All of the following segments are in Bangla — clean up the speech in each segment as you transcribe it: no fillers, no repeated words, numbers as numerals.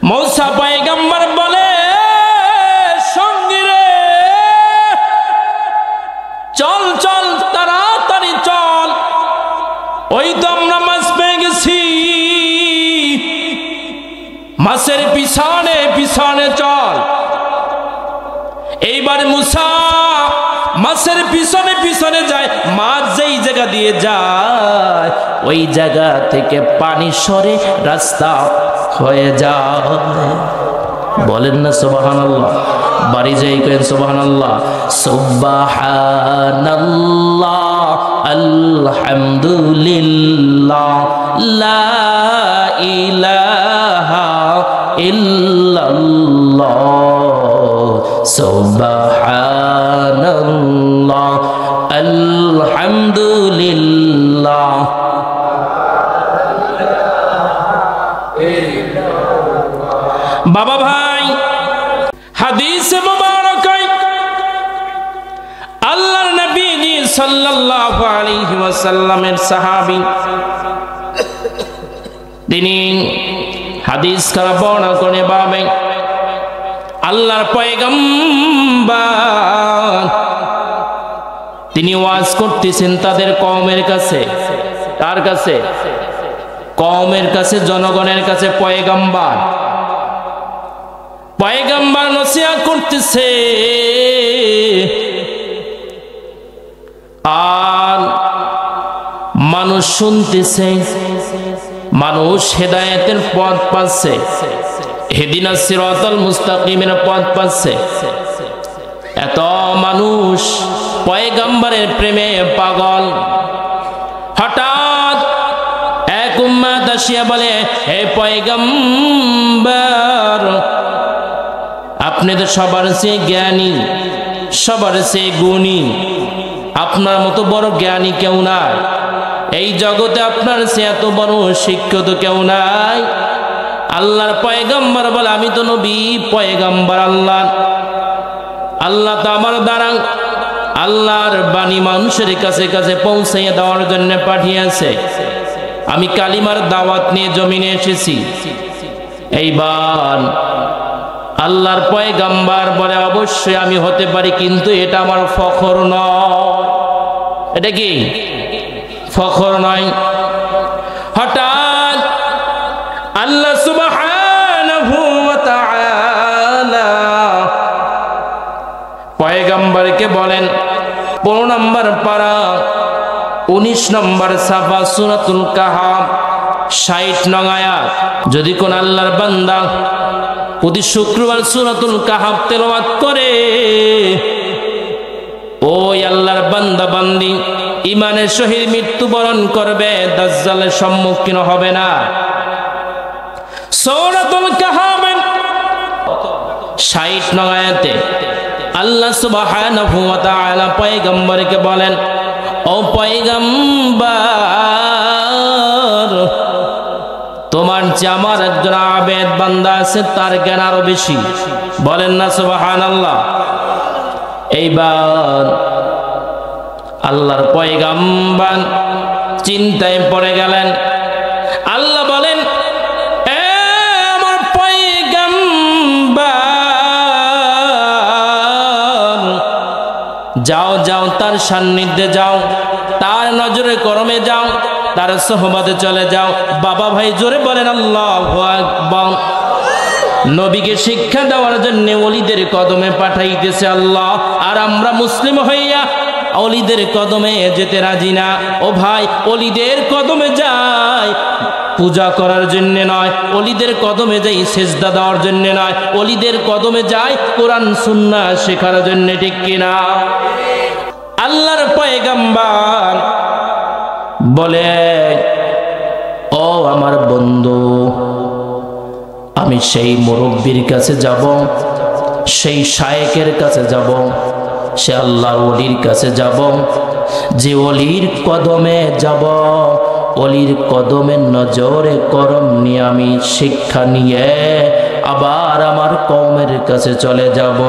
মূসা পয়গম্বর বলে, সঙ্গী রে চল চল তাড়াতাড়ি চল, ওই তো আমরা মাছ পেয়ে গেছি, মাছের পিছনে পিছনে চল। এইবার মূসা মাছের পিছনে পিছনে যায়, মাছ যেই জায়গা দিয়ে যায় ওই জায়গা থেকে পানি সরে রাস্তা হয়ে যায়। বলেন না সুবহানাল্লাহ, বাড়ি যাই করেন সুবহানাল্লাহ। সুবহানাল্লাহ আলহামদুলিল্লাহ লা ইলাহা ইল্লাল্লাহ সুবহানাল্লাহ আলহামদুলিল্লাহ। বাবা ভাই, হাদিসে মুবারকায় আল্লাহর নবী সাল্লাল্লাহু আলাইহি ওয়াসাল্লামের সাহাবী তিনি হাদিস কারা বর্ণনা করে ভাবেন, আল্লাহর পয়গম্বর তিনি ওয়াজ করতেছেন তাদের কওমের কাছে। কার কাছে? কওমের কাছে, জনগণের কাছে। পয়গম্বর পয়গম্বর নসিহত করতেছে, আর মানুষ শুনতেছে, মানুষ হেদায়েতের পথ পাচ্ছে, ইহদিনাস সিরাতাল মুস্তাকিমের পথ পাচ্ছে। এত মানুষ পয়গম্বরের প্রেমে পাগল। হঠাৎ এক উম্মত আসিয়া বলে, হে পয়গম্বর, আপনি তো সবার চেয়ে জ্ঞানী, সবার চেয়ে গুণী, আপনার মতো বড় জ্ঞানী কেউ নাই, এই জগতে আপনার চেয়ে এত বড় শিক্ষিত কেউ নাই। আল্লাহর পয়গম্বর বলে, আমি তো নবী পয়গম্বর আল্লাহ তো আমার দ্বারা আল্লাহর বাণী মানুষের কাছে কাছে পৌঁছাইয়া দেওয়ার জন্য পাঠিয়েছে। আমি কালিমার দাওয়াত নিয়ে জমিনে এসেছি। এইবার আল্লাহর পয়গম্বর বলে, অবশ্যই আমি হতে পারি, কিন্তু এটা আমার ফখর নয়। এটা কি ফখর নয়? হঠাৎ আল্লাহ সুবহানাহু ওয়া তাআলা পয়গম্বরকে বলেন, 15 নম্বর পারা 19 নম্বর সাফা সূরাতুল কাহাফ 60 নং আয়াত, যদি কোন আল্লাহর বান্দা প্রতি শুক্রবার সূরাতুল কাহাফ তেলাওয়াত করে, ওই আল্লাহর বান্দা বান্দি ঈমানের সহিত মৃত্যুবরণ করবে, দাজ্জালের সম্মুখীন হবে না। সূরাতুল কাহাফ 60 নং আয়াতে আল্লাহ সুবহানাহু ওয়া তাআলা পয়গম্বরকে বলেন, ও পয়গম্বর, তোমার যে আমার একজন আবেদ বান্দা আছে তার জ্ঞান আরো বেশি। বলেন না সুবহানাল্লাহ। এইবার আল্লাহর পয়গম্বর চিন্তায় পড়ে গেলেন। আল্লাহ বলেন, এ আমার পয়গম্বর, যাও যাও তার সান্নিধ্যে যাও, তার নজরে করমে যাও, তার সোহবতে চলে যাও। বাবা ভাই জোরে বলেন আল্লাহু আকবার। নবীকে শিক্ষা দেওয়ার জন্য ওলিদের কদমে পাঠাইতেছে আল্লাহ, আর আমরা মুসলিম হইয়া ওলিদের কদমে যেতে রাজি না। ও ভাই, ওলিদের কদমে যাই পূজা করার জন্য নয়, ওলিদের কদমে যাই সেজদা দেওয়ার জন্য নয়, ওলিদের কদমে যাই কোরআন সুন্নাহ শেখার জন্য। ঠিক কিনা? আল্লাহর পয়গম্বর বলে, ও আমার বন্ধু, আমি সেই মুরব্বীর কাছে যাব, সেই শায়েকের কাছে যাব, সে আল্লাহর ওলির কাছে যাব, যে ওলির কদমে যাব, ওলির কদমের নজরে করম নিয়ে আমি শিক্ষা নিয়ে আবার আমার কওমের কাছে চলে যাব।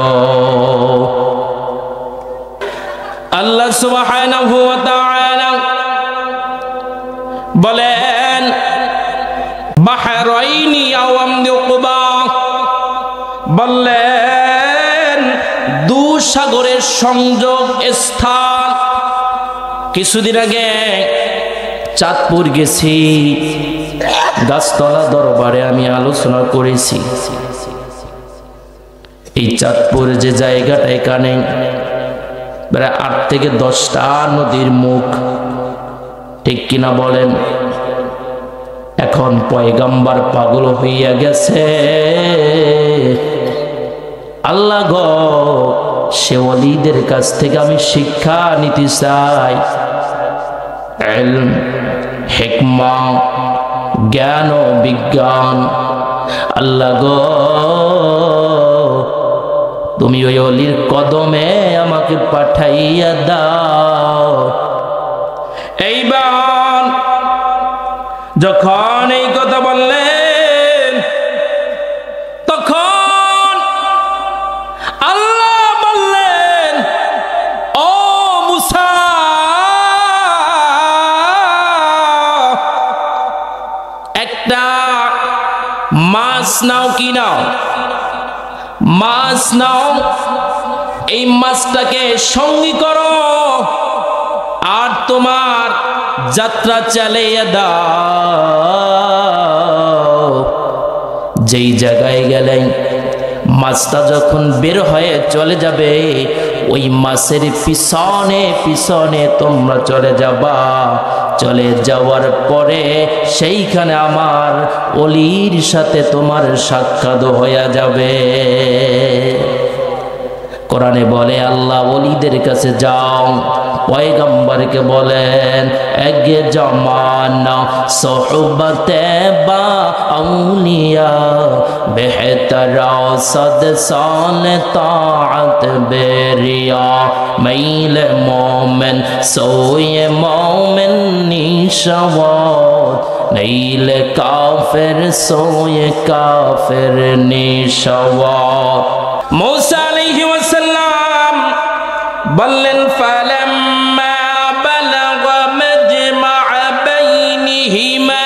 আল্লাহ সুবহানাহু ওয়া তাআলা বলেন, বাহরাইনি আও আমদিকুবা, বললেন দু সাগরের সংযোগ স্থান। কিছুদিন আগে চাঁদপুর গেছি, গাছতলা দরবারে আমি আলোচনা করেছি। এই চাঁদপুর যে জায়গাটা, এখানে প্রায় 8 থেকে 10টা নদীর মুখ, ঠিক কিনা বলেন? এখন পয়গাম্বার পাগল হইয়া গেছে। আল্লাহ গো, সে ওলিদের কাছ থেকে আমি শিক্ষা নিতে চাই। ইলম, হিকমা, জ্ঞান ও বিজ্ঞান। আল্লাহ গো, তুমি ওই অলির কদমে আমাকে পাঠাইয়া দাও। এইবার যখন এই কথা বললেন, তখন আল্লাহ বললেন, ও মুসা, একটা মাছ নাও। কি নাও? মাছ নাও। এই মাছটাকে সঙ্গী করো আর তোমার যাত্রা চালিয়ে দাও। যেই জায়গায় গেলে মাছটা যখন বের হয়ে চলে যাবে, ওই মাছের পিছনে পিছনে তোমরা চলে যাবা। চলে যাওয়ার পরে সেইখানে আমার অলির সাথে তোমার সাক্ষাৎ হয়ে যাবে। কোরআনে বলে আল্লাহ ওলিদের কাছে যাও। পয়গম্বরকে বলেন এগে জামানা সোহবতে বা আউলিয়া বেহতর সদ সাল তাআত বেরিয়া মাইল মোমেন সোয়ে মোমেন নিশাওয়াত নীল কাফের সোয়ে কাফের নিশাওয়াত। मूसा अलैहि वसल्लम বললেন ফালাম্মা বালাগা মাজমা বাইনিহিমা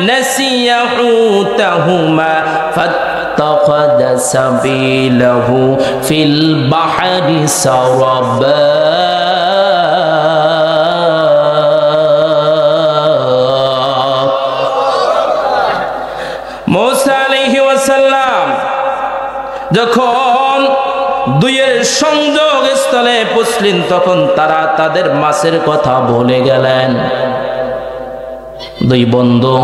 নাসিয়া হুতাহুমা ফাত্তাখাযা সাবিলাহু ফিল বাহরি সারাবা। मूसा अलैहि वसल्लम যখন দুইয়ের সংযোগ স্থলে পৌঁছলেন, তখন তারা তাদের মাছের কথা ভুলে গেলেন। দুই বন্ধু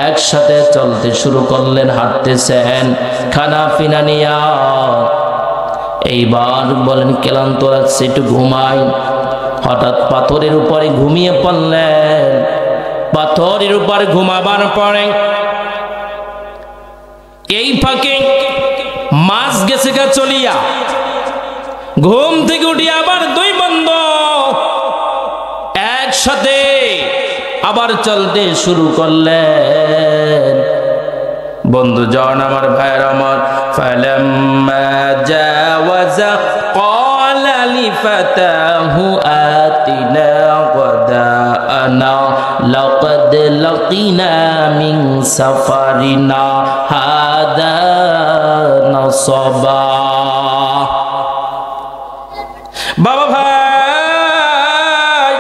একসাথে চলতে শুরু করলেন, হাঁটতেছেন, খানা পিনা নিয়া। এইবার বলেন ক্লান্ত লাগছে, একটু ঘুমাই। হঠাৎ পাথরের উপরে ঘুমিয়ে পড়লেন। পাথরের উপরে ঘুমাবার পরে এই ফাঁকে মাছ গেছে গা চলিয়া। ঘুম থেকে উঠে আবার দুই বন্ধু একসাথে আবার চলতে শুরু করলেন। বন্ধু জন আমার ভাইয়ের আমার, ফালাম্মা জাওয়াজা ক্বালা লিফাতাহু আতিনা গাদাআনা লাকাদ লাকিনা মিন সাফারিনা হাদা নাসাবা। বাবা ভাই,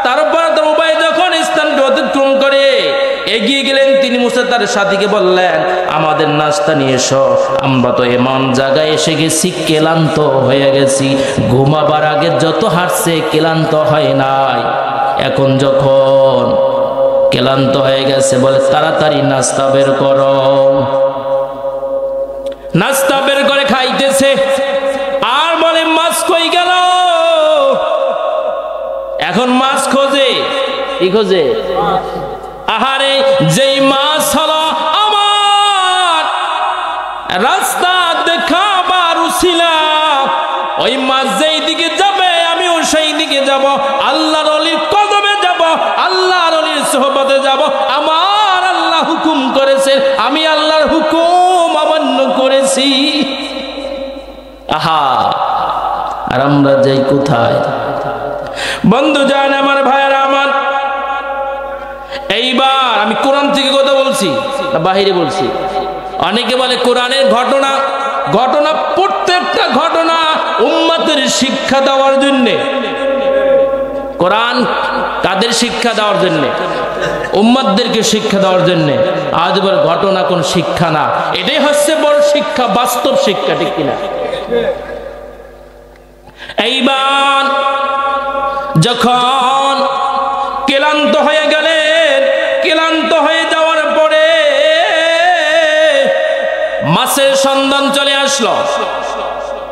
তারপর তো উবাই যখন স্থানটি অতিক্রম করে এগিয়ে গেলেন, তিনি মুসা তার সাথীকে বললেন আমাদের নাস্তা নিয়ে এসো। আমরা তো এমন জায়গায় এসে গেছি, ক্লান্ত হয়ে গেছি। ঘুমাবার আগে যত হাঁটছে ক্লান্ত হয় নাই, এখন যখন ক্লান্ত হয়ে গেছে বলে তাড়াতাড়ি নাস্তা বের করো। নাস্তা বের করে খাইতেছে আর বলে মাছ কই গেল। এখন মাছ খোঁজে, কি খোঁজে? আহারে, যেই মাছ হলো আমার রাস্তা দেখাবার উছিলা, ওই মাছ যেই দিকে যাবে আমিও সেই দিকে যাব। আল্লাহর ওলির কদমে যাব, আল্লাহর ওলির সোহবতে যাব। আমার আল্লাহ হুকুম করেছে, আমি আল্লাহর হুকুম অমান্য করেছি। আহা, আর আমরা যাই কোথায়? বন্ধু জান আমার, ভাইয়েরা আমার, এইবার আমি কোরআন থেকে কথা বলছি না বাহিরে বলছি? অনেকে বলে কোরআনের ঘটনা ঘটনা, প্রত্যেকটা ঘটনা উম্মতের শিক্ষা দেওয়ার জন্য। কোরআন কাদের শিক্ষা দেওয়ার জন্য? উম্মতদেরকে শিক্ষা দেওয়ার জন্য। আজ বড় ঘটনা কোন শিক্ষা না, এটাই হচ্ছে বড় শিক্ষা, বাস্তব শিক্ষা, ঠিক কিনা? এইবার যখন ক্লান্ত হয়ে গেলেন, ক্লান্ত হয়ে যাওয়ার পরে মাছের সন্ধান চলে আসলো।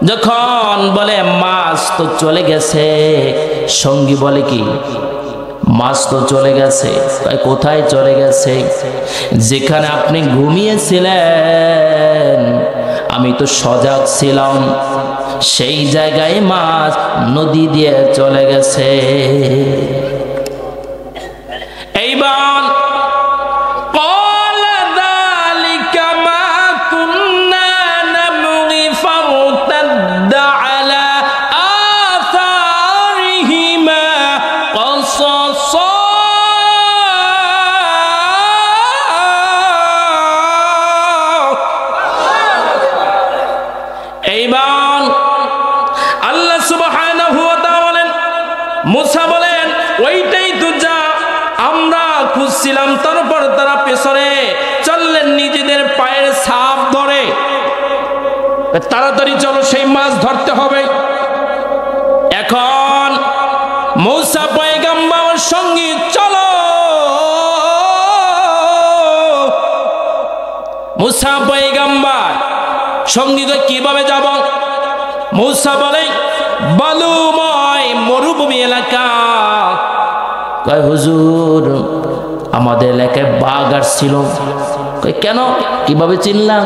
যখন বলে মাছ তো চলে গেছে, সঙ্গী বলে কি মাছ তো চলে গেছে। কোথায় চলে গেছে? যেখানে আপনি ঘুমিয়েছিলেন আমি তো সজাগ ছিলাম, সেই জায়গায় মাছ নদী দিয়ে চলে গেছে। এইবার মুসা বলেন ওইটাই তো যা আমরা খুঁজছিলাম। তারপর তারা পেছনে চললেন নিজেদের পায়ের ছাপ ধরে, তাড়াতাড়ি চলো সেই মাছ ধরতে হবে। এখন মুসা পয়গম্বর সঙ্গী চলো, মুসা পয়গম্বর সঙ্গী কিভাবে যাব? মুসা বলে বালুময় মরুভূমি এলাকা। কয় হুজুর আমাদের এলাকায় বাঘ আসছিল। কয় কেন, কিভাবে চিনলাম?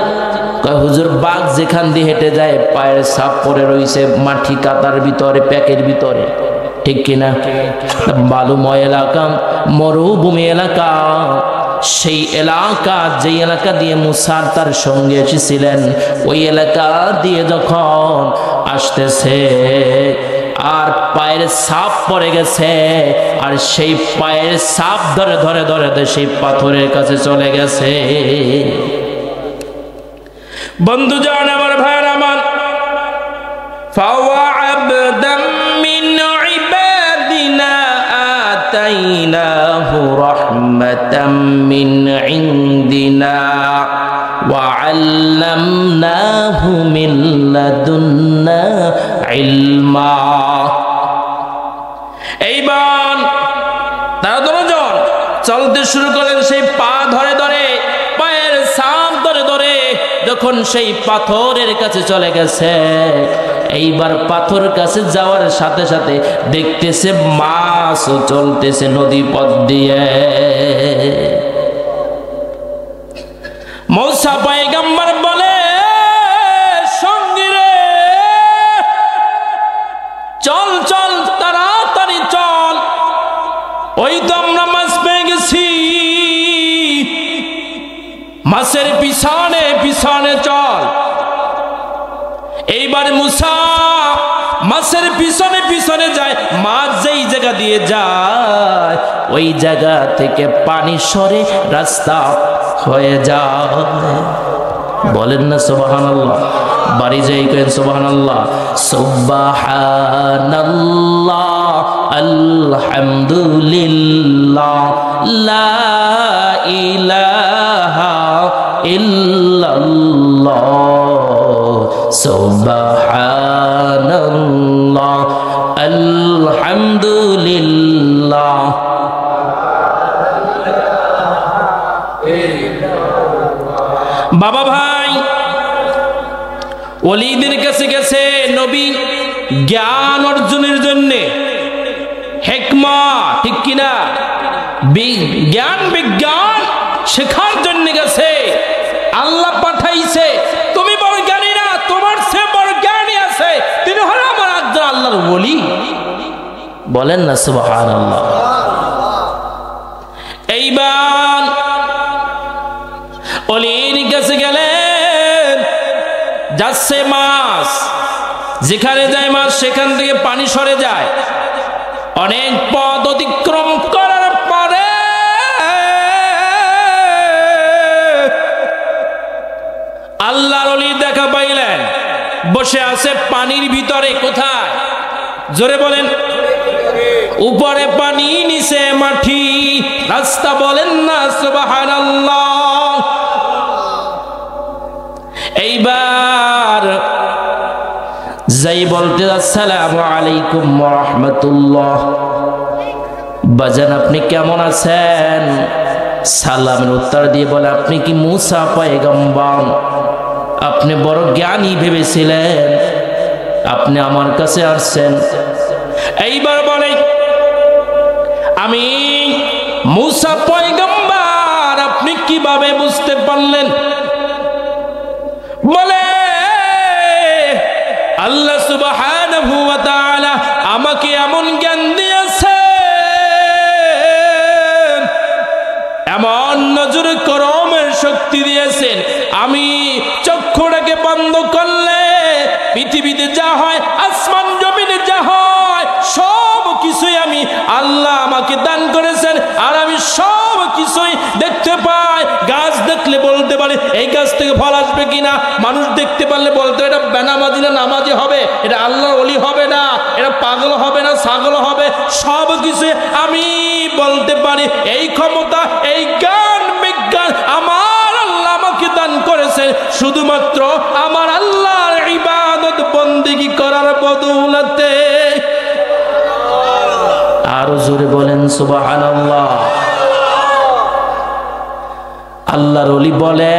কয় হুজুর বাঘ যেখান দিয়ে হেঁটে যায় পায়ের ছাপ পরে রয়েছে মাটি কাতার ভিতরে, প্যাকের ভিতরে, ঠিক কিনা? বালুময় এলাকা, মরুভূমি এলাকা, সেই এলাকা, যেই এলাকা দিয়ে মুসা তার সঙ্গে এসেছিলেন, ওই এলাকা দিয়ে যখন আসতেছে আর পায়ের ছাপ পড়ে গেছে, আর সেই পায়ের ছাপ ধরে ধরে ধরে সেই পাথরের কাছে চলে গেছে। বন্ধুজন আমার, ভাইয়ের আমার, ফাওয়া'আবদাম মিন ইবাদিনা আতাইনাহু রাহমাতাম মিন ইনদিনা ওয়া আল্লামনাহু মিন লাদুন্না ইলমা। এইবার তারা দুজন চলতে শুরু করেন, সেই পা ধরে ধরে, পায়ের ছাপ ধরে ধরে যখন সেই পাথরের কাছে চলে গেছে। এইবার পাথর কাছে যাওয়ার সাথে সাথে দেখতেছে মাছও চলতেছে নদী পথ দিয়ে। মুসা পয়গম্বর বলে সঙ্গী রে চল চল, তাড়াতাড়ি চল, ওই তো আমরা মাছ পেয়ে গেছি, মাছের পিছনে পিছনে চল। এইবার মুসা মাছের পিছনে পিছনে যায়, মাছ যেই জায়গা দিয়ে যায় ওই জায়গা থেকে পানি সরে রাস্তা হয়ে যায়। বলেন না সুবহানাল্লাহ? বাড়ি যাই কেন সুবহানাল্লাহ, সুবহানাল্লাহ, আলহামদুলিল্লাহ, লা ইলাহা ইল্লাল্লাহ, সুবহানাল্লাহ, আলহামদুলিল্লাহ। বাবা ভাই, ওলিদের কাছে গেছে নবী জ্ঞান অর্জনের জন্য, হিকমত, ঠিক কিনা? জ্ঞান বিজ্ঞান শেখার জন্য গেছে, আল্লাহ পাঠাইছে। তুমি বড় জ্ঞানী না, তোমার সে বড় জ্ঞানী আছে, তিনি হলো আমার একজন আল্লাহর ওলি। বলেন না সুবহানাল্লাহ? এইবার ওলির কাছে গেলেন, যাচ্ছে মাছ, যেখানে যায় মাছ সেখান থেকে পানি সরে যায়। অনেক পথ অতিক্রম করার পরে আল্লাহর ওলি দেখা পাইলেন। বসে আছে পানির ভিতরে। কোথায়? জোরে বলেন। উপরে পানি নিচে মাটি, রাস্তা বলেন না সুবহানাল্লাহ। এইবার যাই বলতে আসসালামু আলাইকুম ওয়া রাহমাতুল্লাহ, বাজান আপনি কেমন আছেন? সালামের উত্তর দিয়ে বলে, আপনি কি মুসা পয়গম্বর? আপনি বড় জ্ঞানী ভেবেছিলেন, আপনি আমার কাছে আসছেন। এইবার বলে, আমি মুসা পয়গম্বর, আপনি কিভাবে বুঝতে পারলেন? বলে, আল্লাহ সুবহানাহু ওয়া তাআলা আমাকে এমন জ্ঞান দিয়েছেন, এমন নজর করমের শক্তি দিয়েছেন, আমি চক্ষুটাকে বন্ধ করলে পৃথিবীতে যা হয়, আসমান জমিনে যা হয়, সব কিছুই আমি আল্লাহ আমাকে দান করেছেন, আর আমি সব কিছুই দেখতে পাই। গাছ দেখলে বলতে পারি এই গাছ থেকে ফল আসবে কিনা, মানুষ দেখতে পারলে বলতে এটা বেনামাজি না নামাজি হবে, এটা আল্লাহর ওলি হবে না, এটা পাগল হবে না ছাগল হবে, সব কিছু আমি বলতে পারি। এই ক্ষমতা, এই জ্ঞান বিজ্ঞান আমার আল্লাহ আমাকে দান করেছে, শুধুমাত্র আমার আল্লাহর ইবাদত বন্দেগী করার বদৌলতে। আরো জোরে বলেন সুবহানাল্লাহ। আল্লাহর ওলি বলে,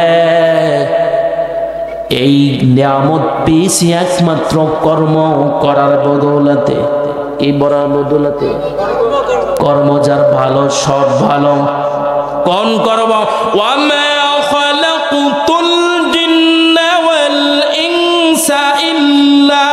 এই নিয়ামত পেয়েছি একমাত্র কর্ম করার বদৌলতে। এই বড় বদৌলতে, কর্ম যার ভালো সব ভালো। কোন কর্ম? ওয়ামা খালাকুতুল জিন্না ওয়াল ইনসা ইল্লা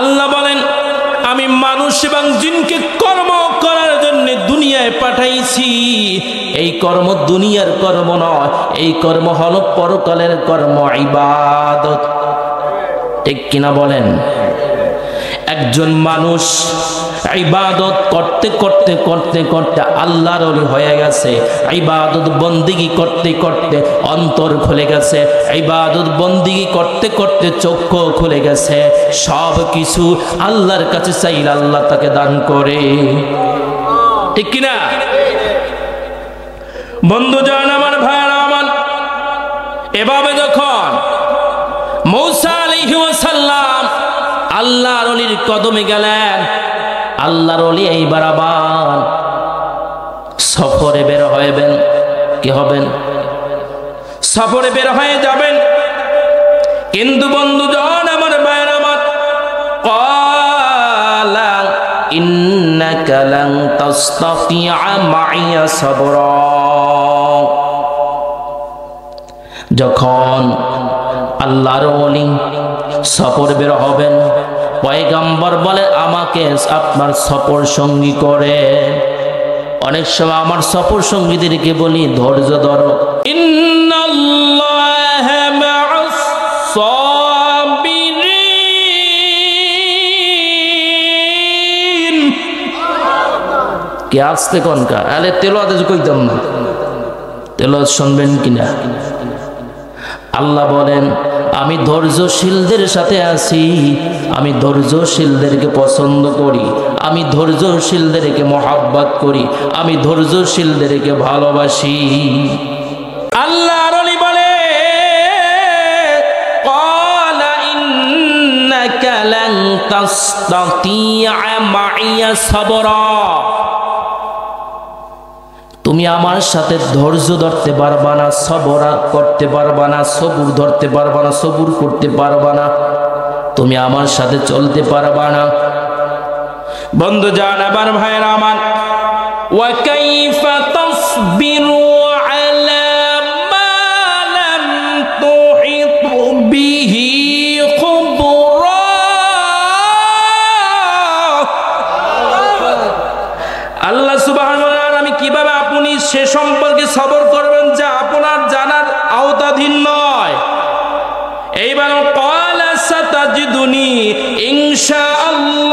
আল্লাহ বলেন, আমি মানুষ এবং জিনকে কর্ম করার জন্য দুনিয়ায় পাঠাইছি। এই কর্ম দুনিয়ার কর্ম নয়, এই কর্ম হলো পরকালের কর্ম, ইবাদত। ঠিক কিনা বলেন? একজন মানুষ ইবাদত করতে করতে করতে করতে আল্লাহর ওলি হয়ে গেছে, ইবাদত বন্দেগী করতে করতে অন্তর খুলে গেছে, ইবাদত বন্দেগী করতে করতে চক্ষু খুলে গেছে, সব কিছু আল্লাহর কাছে চাইলে আল্লাহ তাকে দান করে। ঠিক কিনা বন্ধুজন আমার, ভাইরা আমার? এভাবে যখন মূসা আলাইহিস সালাম আল্লাহর ওলির কদমে গেলেন, আল্লাহর ওলি এইবার আবার সফরে বের হবেন। কি হবেন? সফরে বের হয়ে যাবেন। কিন্তু বন্ধুজন আমার, ভাইরা আমার, ক্বালা ইন্নাকা লান তাসতাতিআ মাইয়া সাবরা। যখন আল্লাহর ওলি সফর বের হবেন, পয়গম্বর বলে, আমাকে আপনার সফর সঙ্গী করে। অনেক সময় আমার সফর সঙ্গীদেরকে বলি, ধৈর্য ধরো, ইন্নাল্লাহা মা'আস সাবিরিন। কে আসতে কোনকা আলে তেলাওয়াত কইতাম না, তেলাওয়াত শুনবেন কিনা? আল্লাহ বলেন, আমি ধৈর্যশীলদের সাথে আছি, আমি ধৈর্যশীলদেরকে পছন্দ করি, আমি ধৈর্যশীলদেরকে মহাব্বত করি, আমি ধৈর্যশীলদেরকে ভালোবাসি। আল্লাহর ওলি বলে, ক্বালা ইন্নাকা লান তাসতাতিআ মাইয়া সাবরা। তুমি আমার সাথে ধৈর্য ধরতে পারবা না, সবরা করতে পারবা না, সবুর ধরতে পারবা না, সবুর করতে পারবা না, তুমি আমার সাথে চলতে পারবা না। বন্ধু জান আমার, ভাইরা আমার, ওয়া কাইফা তাসবিরু আলা মা লাম তুহিত বিহি খুবরা। আল্লাহ সুবহানাহু ওয়া তাআলা, আমি কিভাবে আপনি সে সম্পর্কে সবর করবেন যা আপনার জানার আওতাধীন নয়। এইবার ক্বালা সাতাজিদুনি ইনশাআল্লাহ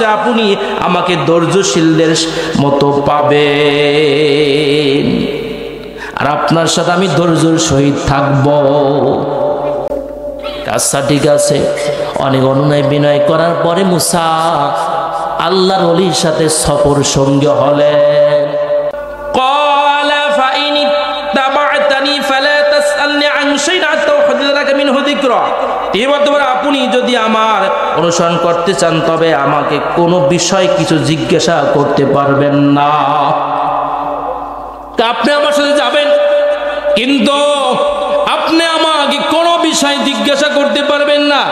বলছে আপনি আমাকে ধৈর্যশীলদের মতো পাবেন, আর আপনার সাথে আমি ধৈর্যের সহিত থাকব। আচ্ছা ঠিক আছে। অনেক অনুনয় বিনয় করার পরে মুসা আল্লাহর ওলির সাথে সফর সঙ্গে হলেন। ক্বালা ফাইন ইত্তাবা'তানি ফালা তাসআলনি আন শাইইন হাত্তা উহদিরাকা মিনহু যিকরা। আপনি যদি আমার অনুসরণ করতে চান তবে আমাকে কোনো বিষয় কিছু জিজ্ঞাসা করতে পারবেন না। আপনি আমার সাথে যাবেন, কিন্তু আপনি আমাকে কোনো বিষয় জিজ্ঞাসা করতে পারবেন না।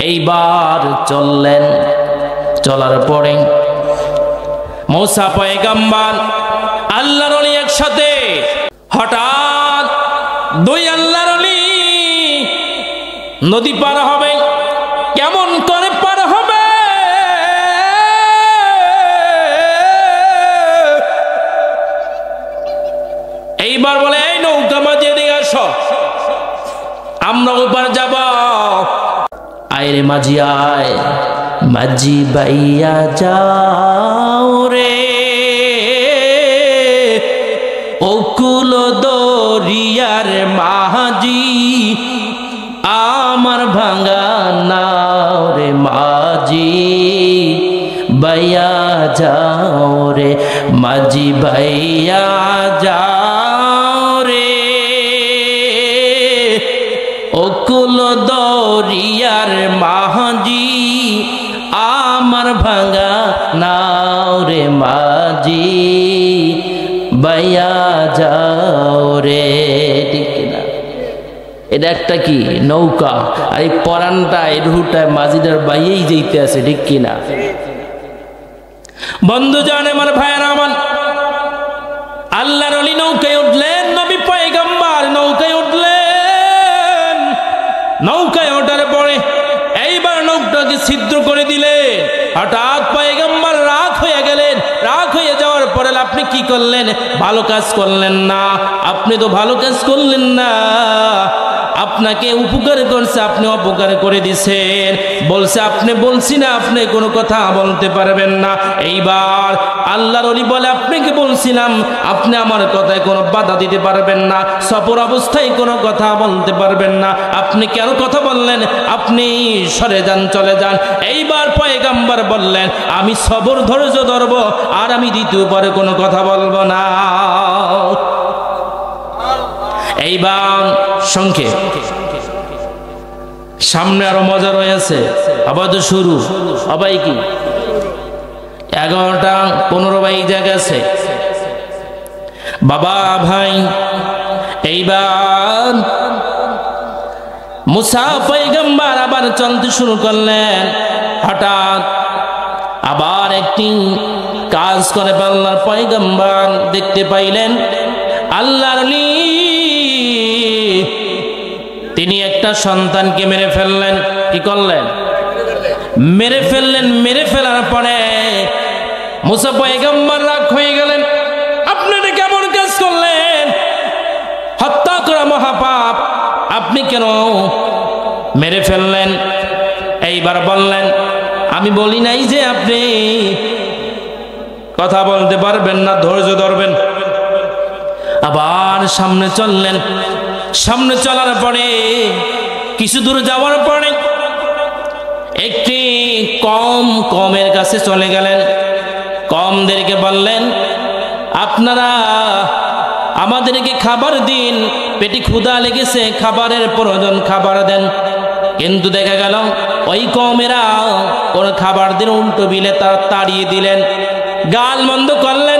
এইবার চললেন। চলার পরে মূসা পয়গম্বর আল্লাহর ওলি একসাথে। হঠাৎ দুই আল্লাহর ওলি নদী পার হবে। কেমন করে পার হবে? এইবার বলে এই নৌকা মাঝে দিয়ে আসো, আমরা ওপার যাব। আয় রে মাঝি আয়, মাঝি বাইয়া যাও রে, অকুল দরিয়ার মাঝি আমার ভাঙা নাও রে, মাঝি বাইয়া যাও রে, মাঝি বাইয়া যাও রে, অকুল দরিয়ার মাঝি আমার ভাঙা নাও রে, মাঝি বাইয়া যাও রে। ঠিক না? এটা একটা কি নৌকা, আর এই পরানটা এই রুহুটায় মাঝিটার বাইয়েই যেতে আছে। ঠিক কিনা? বন্ধু জান আমার ভাইয়েরা আমার, আল্লাহর ওলি নৌকায় উঠলেন, নবী পয়গম্বর নৌকায় উঠলেন। নৌকায় ওঠার পরে এইবার নৌকাকে ছিদ্র করে দিলেন। হঠাৎ পয়গম্বর রাগ হয়ে গেলেন। রাগ হয়ে যাওয়ার পরে আপনি কি করলেন? ভালো কাজ করলেন না। আপনি তো ভালো কাজ করলেন না, আপনাকে উপকার করছে, আপনি অপকার করে দিছেন। বলছে আপনি বলছি না আপনি কোনো কথা বলতে পারবেন না। এইবার আল্লাহর ওলি বলে আপনাকে বলছিলাম আপনি আমার কথায় কোনো বাধা দিতে পারবেন না, সফর অবস্থায় কোনো কথা বলতে পারবেন না। আপনি কেন কথা বললেন? আপনি সরে যান, চলে যান। এইবার পয়গম্বর বললেন আমি সবর ধৈর্য ধরবো, আর আমি দ্বিতীয়বারে কোনো কথা বলবো না। এইবার সংক্ষেপ, সামনে আরো মজা রয়েছে। আবার তো শুরু, আবার কি 11টা 15 বাইজা গেছে বাবা ভাই। এইবার মুসা পয়গম্বর আবার চলতে শুরু করলেন। হঠাৎ আবার একটি কাজ করে আল্লাহর পয়গম্বর দেখতে পাইলেন আল্লাহর ওলি তিনি একটা সন্তানকে মেরে ফেললেন। কি করলেন? মেরে ফেললেন। মেরে ফেলার পরে মুসা পয়গম্বর রাগ হয়ে গেলেন। আপনারা কেমন কাজ করলেন? হত্যা করা মহাপাপ, আপনি কেন মেরে ফেললেন? এইবার বললেন আমি বলি নাই যে আপনি কথা বলতে পারবেন না, ধৈর্য ধরবেন। আবার সামনে চললেন। সামনে চলার পরে কিছু দূর যাওয়ার পরে একটি কমের কাছে চলে গেলেন। কমদেরকে বললেন আপনারা আমাদেরকে খাবার দিন, পেটে ক্ষুধা লেগেছে, খাবারের প্রয়োজন, খাবার দেন। কিন্তু দেখা গেল ওই কমেরা কোন খাবার দিন উল্টো বিলে তারা তাড়িয়ে দিলেন, গাল মন্দ করলেন।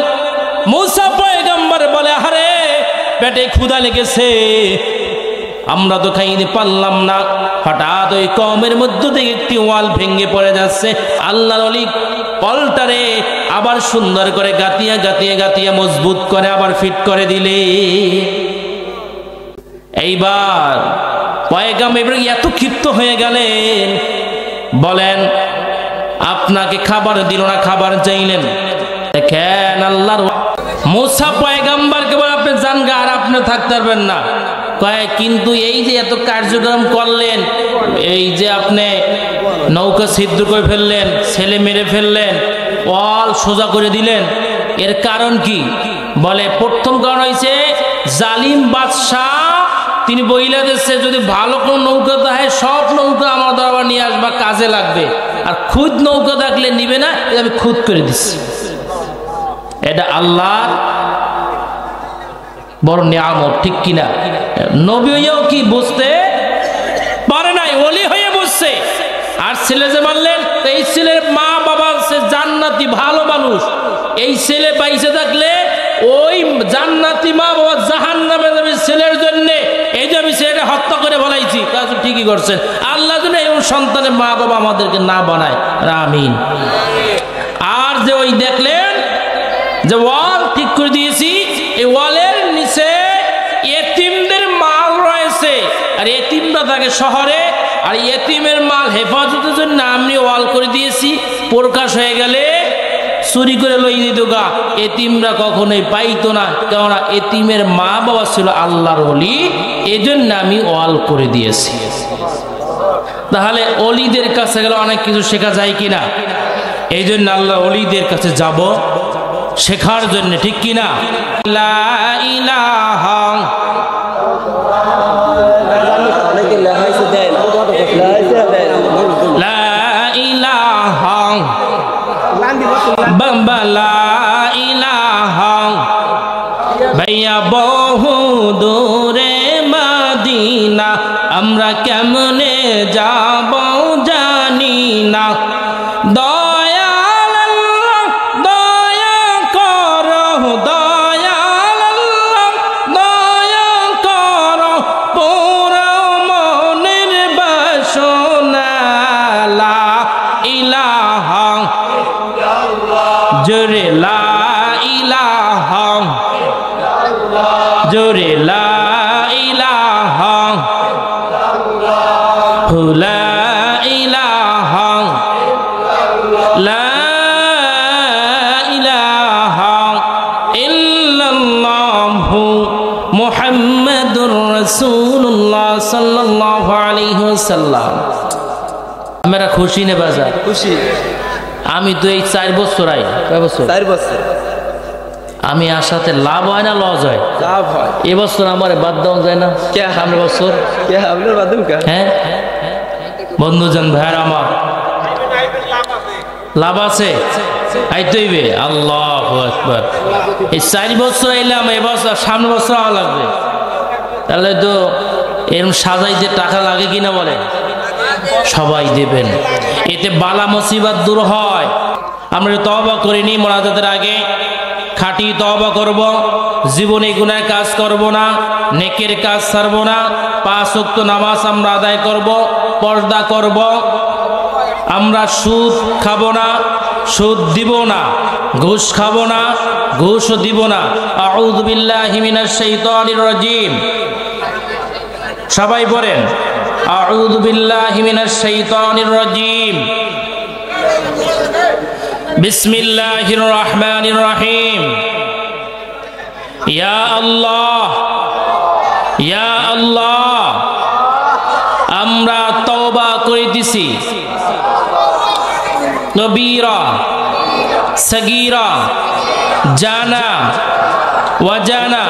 মুসা পয়গম্বর বলে আরে পেটে ক্ষুধা লেগেছে, আমরা তো খাইতে পারলাম না। হঠাৎ ওই কমের মধ্য থেকে একটি ওয়াল ভেঙে পড়ে যাচ্ছে। আল্লাহর ওলি কলটারে আবার সুন্দর করে গাতিয়া গাতিয়া গাতিয়া মজবুত করে আবার ফিট করে দিলে। এইবার পয়গম্বর এত ক্ষিপ্ত হয়ে গেলেন, বলেন আপনাকে খাবার দিল না, খাবার চাইলেন। দেখেন আল্লাহর মুসা পয়গম্বরকে বলে আপনি জান গা, আর আপনি থাকতে পারবেন না। কয় কিন্তু এই যে এত কার্যক্রম করলেন, এই যে আপনি নৌকা ছিদ্র করে ফেললেন, ছেলে মেরে ফেললেন, ওয়াল সোজা করে দিলেন, এর কারণ কি? বলে প্রথম কারণ হয়েছে জালিম বাদশাহ তিনি বইলা দিচ্ছে যদি ভালো কোনো নৌকা থাকে সব নৌকা আমার দরবার নিয়ে আসবা, কাজে লাগবে, আর খুদ নৌকা থাকলে নিবে না, এটা আমি খুদ করে দিচ্ছি। এটা আল্লাহ বড় নিয়ামত, ঠিক কিনা? নবী হইয়াও কি বুঝতে পারে নাই, ওলি হয়ে বসছে। আর ছেলে যে মানলেন, এই ছেলের মা বাবা সে জান্নাতি ভালো মানুষ, এই ছেলে পাইছে থাকলে ওই জান্নাতি মা বাবা জাহান্নামে যাবে ছেলের জন্য, এই যে আমি ছেলেটা হত্যা করে ফেলাইছি, কাজ ঠিকই করছেন। আল্লাহ যেন এই সন্তানের মা বাবা আমাদেরকে না বানায়, আমিন। আর যে ওই দেখলেন যে ওয়াল ঠিক করে দিয়েছি, এই ওয়ালের নিচে এতিমদের মাল রয়েছে, আর এতিমরা থাকে শহরে, আর এতিমের মাল হেফাজতের জন্য আমি ওয়াল করে দিয়েছি, প্রকাশ হয়ে গেলে চুরি করে লই দিত গা, এতিমরা কখনোই পাইতো না, কেননা এতিমের মা বাবা ছিল আল্লাহর ওলি, এজন্য আমি ওয়াল করে দিয়েছি। তাহলে অলিদের কাছে গেলে অনেক কিছু শেখা যায় কিনা? এই জন্য আল্লাহ অলিদের কাছে যাব শেখার জন্য, ঠিক কিনা? লা ইলাহা লা ইলাহা বাবা লা ইলাহা ভাইয়া বহু দূরে মদিনা, আমরা কেমনে যাব জানি না, দয়াল আল্লাহ দয়া করো, দয়াল আল্লাহ দয়া করো, পুরো মনের বাসনা, লা ইলাহা জোরে লা ইলাহা, জোরে লা ইলাহা, লা ইলাহা, লা ইলাহা ইল্লাল্লাহু মুহাম্মাদুর রাসূলুল্লাহ সাল্লাল্লাহু আলাইহি ওয়াসাল্লাম। আমরা খুশি নে বাজার? খুশি। আমি তো এই 4 বছর আই, কয় বছর? 4 বছর। আমি আসাতে লাভ হয় না লস হয়? লাভ হয়। এবছর আমার বাদ দেওয়া যায় না, কে সামনের বছর কে আপনার বাদ দেব? হ্যাঁ বন্ধুজন ভাইয়ার আমার লাভ আছে, আইতেইবে। আল্লাহু আকবার। এই 4 বছর এলাম, এবছর সামনের বছর আওয়া লাগবে, তাহলে তো এরকম সাজাইতে টাকা লাগে কিনা বলে? সবাই দেবেন, এতে বালা মুসিবত দূর হয়। আমরা তওবা করিনি মুনাজাতের আগে, খাঁটি তওবা করব, জীবনে গুনাহের কাজ করব না, নেকের কাজ ছাড়ব না, 5 ওয়াক্ত নামাজ আমরা আদায় করব, পর্দা করব, আমরা সুদ খাব না, সুদ দিব না, ঘুষ খাব না, ঘুষও দিব না। আউযু বিল্লাহি মিনাশ শাইতানির রাজীম। সবাই পড়েন আউযু বিল্লাহি মিনাশ শাইতানির রাজীম। বিসমিল্লাহির রহমানির রহিম। ইয়া আল্লাহ, ইয়া আল্লাহ, আমরা তওবা করিতেছি নবীরা সগীরা জানা ওয়াজানা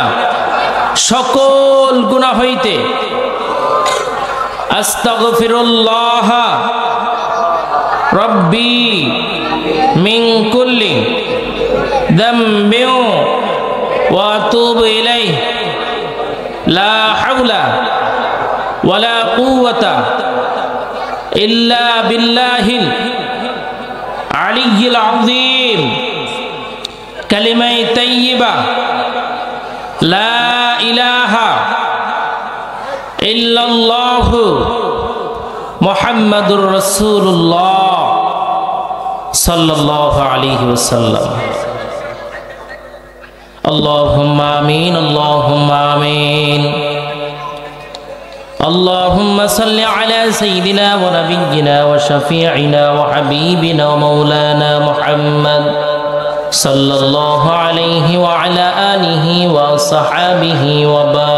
সকল গুনাহ হইতে। আস্তাগফিরুল্লাহ রব্বি মিন কুল্লি যামবিন ওয়া আতুবু ইলাইহি লা হাওলা ওয়ালা কুওয়াতা ইল্লা বিল্লাহিল আলিয়্যিল আযীম। কালিমায়ে তাইয়্যিবা লা ইলাহা ইল্লাল্লাহু মুহাম্মাদুর রাসূলুল্লাহ সাল্লাল্লাহু আলাইহি ওয়াসাল্লাম। আল্লাহুম্মা আমিন, আল্লাহুম্মা আমিন। اللهم صل على سيدنا ونبينا وشفيعنا وحبيبنا ومولانا محمد صلى الله عليه وعلى آله وصحابه وبارك